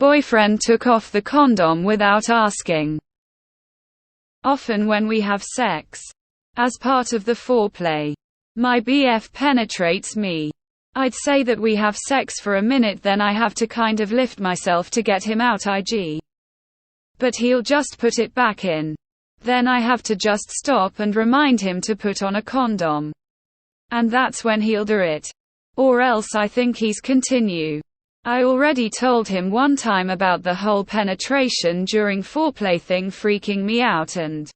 Boyfriend took off the condom without asking. Often when we have sex, as part of the foreplay, my BF penetrates me. I'd say that we have sex for a minute, then I have to kind of lift myself to get him out IG. But he'll just put it back in. Then I have to just stop and remind him to put on a condom. And that's when he'll do it. Or else I think he's continue. I already told him one time about the whole penetration during foreplay thing freaking me out, and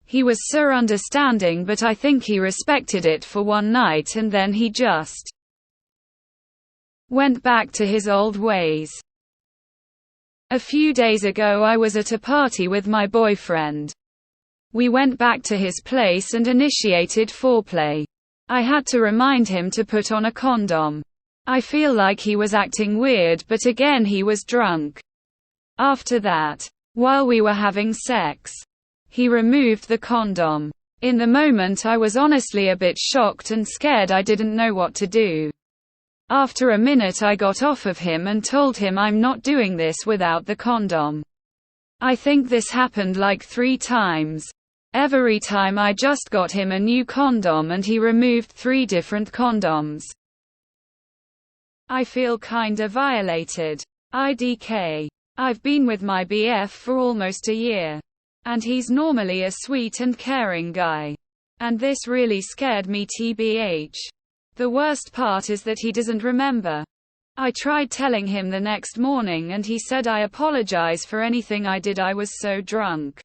he was so understanding, but I think he respected it for one night and then he just went back to his old ways. A few days ago I was at a party with my boyfriend. We went back to his place and initiated foreplay. I had to remind him to put on a condom. I feel like he was acting weird, but again he was drunk. After that, while we were having sex, he removed the condom. In the moment I was honestly a bit shocked and scared. I didn't know what to do. After a minute I got off of him and told him I'm not doing this without the condom. I think this happened like 3 times. Every time I just got him a new condom and he removed 3 different condoms. I feel kinda violated. IDK. I've been with my BF for almost a year. And he's normally a sweet and caring guy. And this really scared me tbh. The worst part is that he doesn't remember. I tried telling him the next morning and he said I apologize for anything I did, I was so drunk.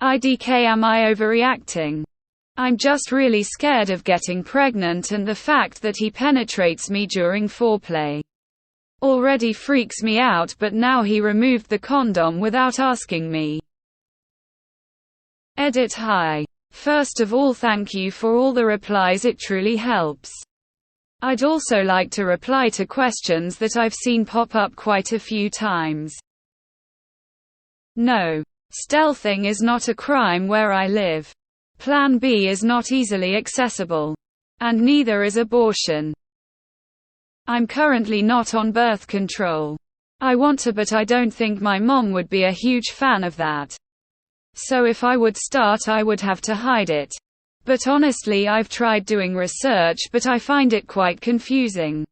IDK, am I overreacting? I'm just really scared of getting pregnant, and the fact that he penetrates me during foreplay already freaks me out, but now he removed the condom without asking me. Edit. Hi. First of all, thank you for all the replies, it truly helps. I'd also like to reply to questions that I've seen pop up quite a few times. No. Stealthing is not a crime where I live. Plan B is not easily accessible. And neither is abortion. I'm currently not on birth control. I want to, but I don't think my mom would be a huge fan of that. So if I would start, I would have to hide it. But honestly, I've tried doing research, but I find it quite confusing.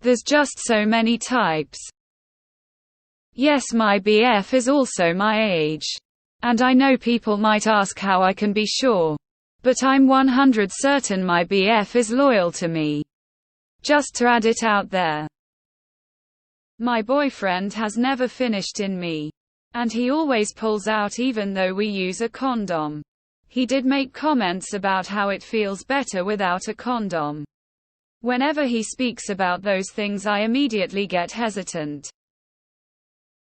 There's just so many types. Yes, my BF is also my age. And I know people might ask how I can be sure. But I'm 100% certain my BF is loyal to me. Just to add it out there. My boyfriend has never finished in me. And he always pulls out even though we use a condom. He did make comments about how it feels better without a condom. Whenever he speaks about those things, I immediately get hesitant.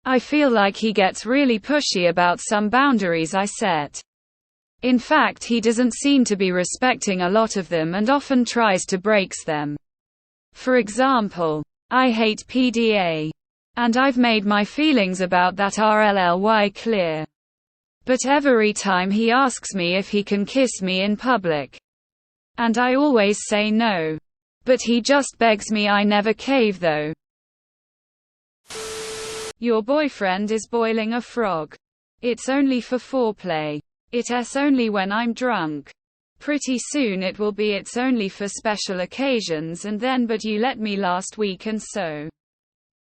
I feel like he gets really pushy about some boundaries I set. In fact, he doesn't seem to be respecting a lot of them and often tries to break them. For example, I hate PDA. And I've made my feelings about that RLLY clear. But every time he asks me if he can kiss me in public. And I always say no. But he just begs me. I never cave though. Your boyfriend is boiling a frog. It's only for foreplay. It's only when I'm drunk. Pretty soon it will be it's only for special occasions and then but you let me last week and so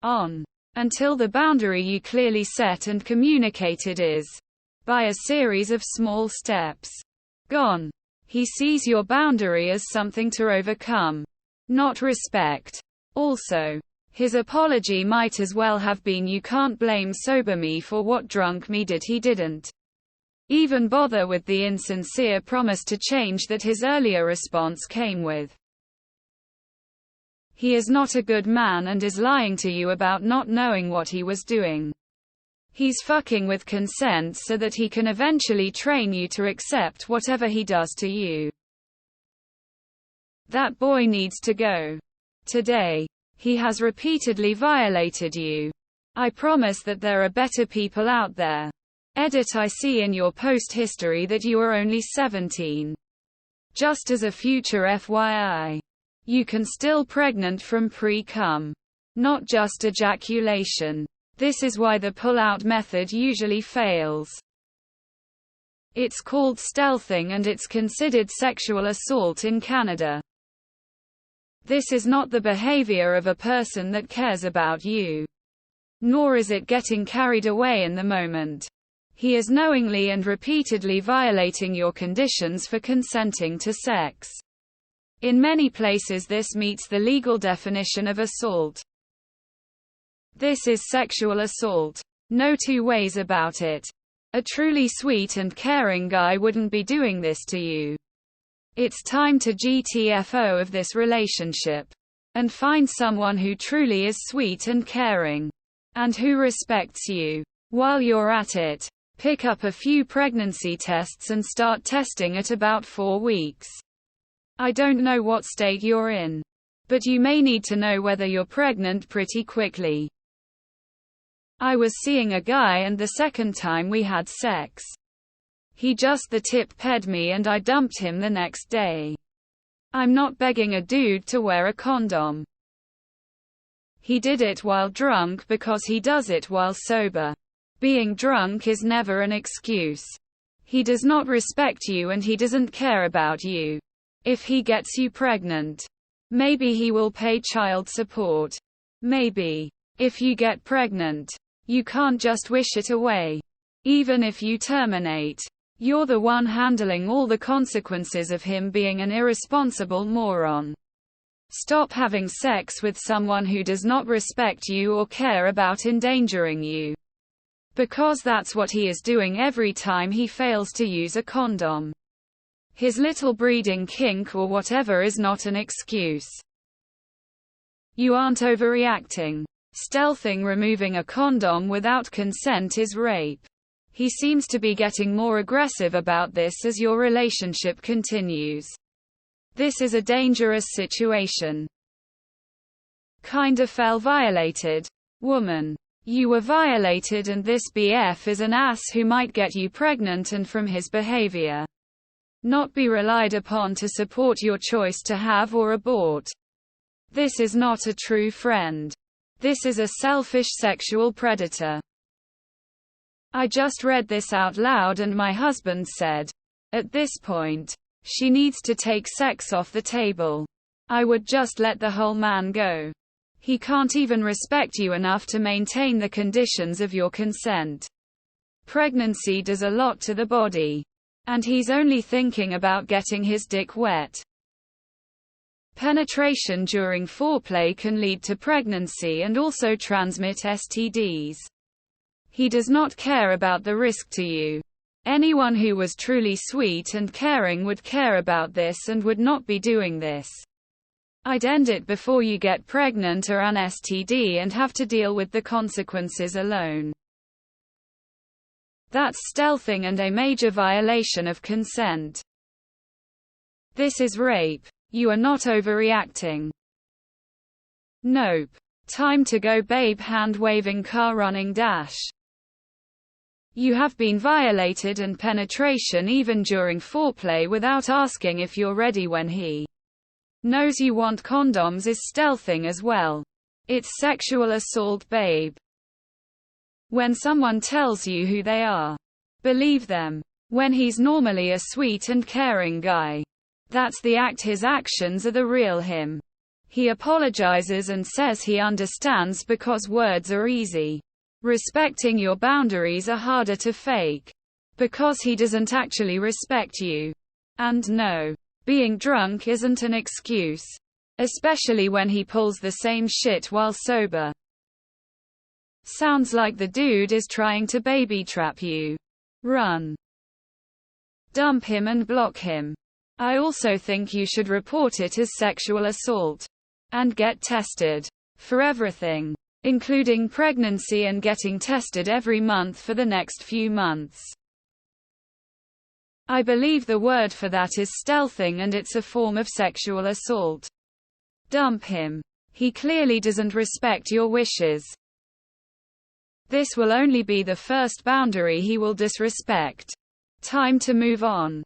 on. Until the boundary you clearly set and communicated is, by a series of small steps, gone. He sees your boundary as something to overcome, not respect. Also, his apology might as well have been you can't blame sober me for what drunk me did. He didn't even bother with the insincere promise to change that his earlier response came with. He is not a good man and is lying to you about not knowing what he was doing. He's fucking with consent so that he can eventually train you to accept whatever he does to you. That boy needs to go. Today. He has repeatedly violated you. I promise that there are better people out there. Edit. I see in your post history that you are only 17. Just as a future FYI. You can still pregnant from pre-cum. not just ejaculation. This is why the pull-out method usually fails. It's called stealthing and it's considered sexual assault in Canada. This is not the behavior of a person that cares about you. Nor is it getting carried away in the moment. He is knowingly and repeatedly violating your conditions for consenting to sex. In many places this meets the legal definition of assault. This is sexual assault. No two ways about it. A truly sweet and caring guy wouldn't be doing this to you. It's time to GTFO of this relationship. And find someone who truly is sweet and caring. And who respects you. While you're at it, pick up a few pregnancy tests and start testing at about 4 weeks. I don't know what state you're in. But you may need to know whether you're pregnant pretty quickly. I was seeing a guy and the second time we had sex, he just the tip ped me and I dumped him the next day. I'm not begging a dude to wear a condom. He did it while drunk because he does it while sober. Being drunk is never an excuse. He does not respect you and he doesn't care about you. If he gets you pregnant, maybe he will pay child support. Maybe. If you get pregnant, you can't just wish it away. Even if you terminate, you're the one handling all the consequences of him being an irresponsible moron. Stop having sex with someone who does not respect you or care about endangering you. Because that's what he is doing every time he fails to use a condom. His little breeding kink or whatever is not an excuse. You aren't overreacting. Stealthing removing a condom without consent is rape. He seems to be getting more aggressive about this as your relationship continues. This is a dangerous situation. Kinda felt violated. Woman. You were violated and this BF is an ass who might get you pregnant and from his behavior. Not be relied upon to support your choice to have or abort. This is not a true friend. This is a selfish sexual predator. I just read this out loud and my husband said, at this point, she needs to take sex off the table. I would just let the whole man go. He can't even respect you enough to maintain the conditions of your consent. Pregnancy does a lot to the body. And he's only thinking about getting his dick wet. Penetration during foreplay can lead to pregnancy and also transmit STDs. He does not care about the risk to you. Anyone who was truly sweet and caring would care about this and would not be doing this. I'd end it before you get pregnant or an STD and have to deal with the consequences alone. That's stealthing and a major violation of consent. This is rape. You are not overreacting. Nope. Time to go babe, hand waving, car running, dash. You have been violated and penetration even during foreplay without asking if you're ready when he knows you want condoms is stealthing as well. It's sexual assault, babe. When someone tells you who they are, believe them. When he's normally a sweet and caring guy. That's the act, his actions are the real him. He apologizes and says he understands because words are easy. Respecting your boundaries are harder to fake. Because he doesn't actually respect you. And no, being drunk isn't an excuse. Especially when he pulls the same shit while sober. Sounds like the dude is trying to baby trap you. Run. Dump him and block him. I also think you should report it as sexual assault. And get tested. For everything. Including pregnancy and getting tested every month for the next few months. I believe the word for that is stealthing and it's a form of sexual assault. Dump him. He clearly doesn't respect your wishes. This will only be the first boundary he will disrespect. Time to move on.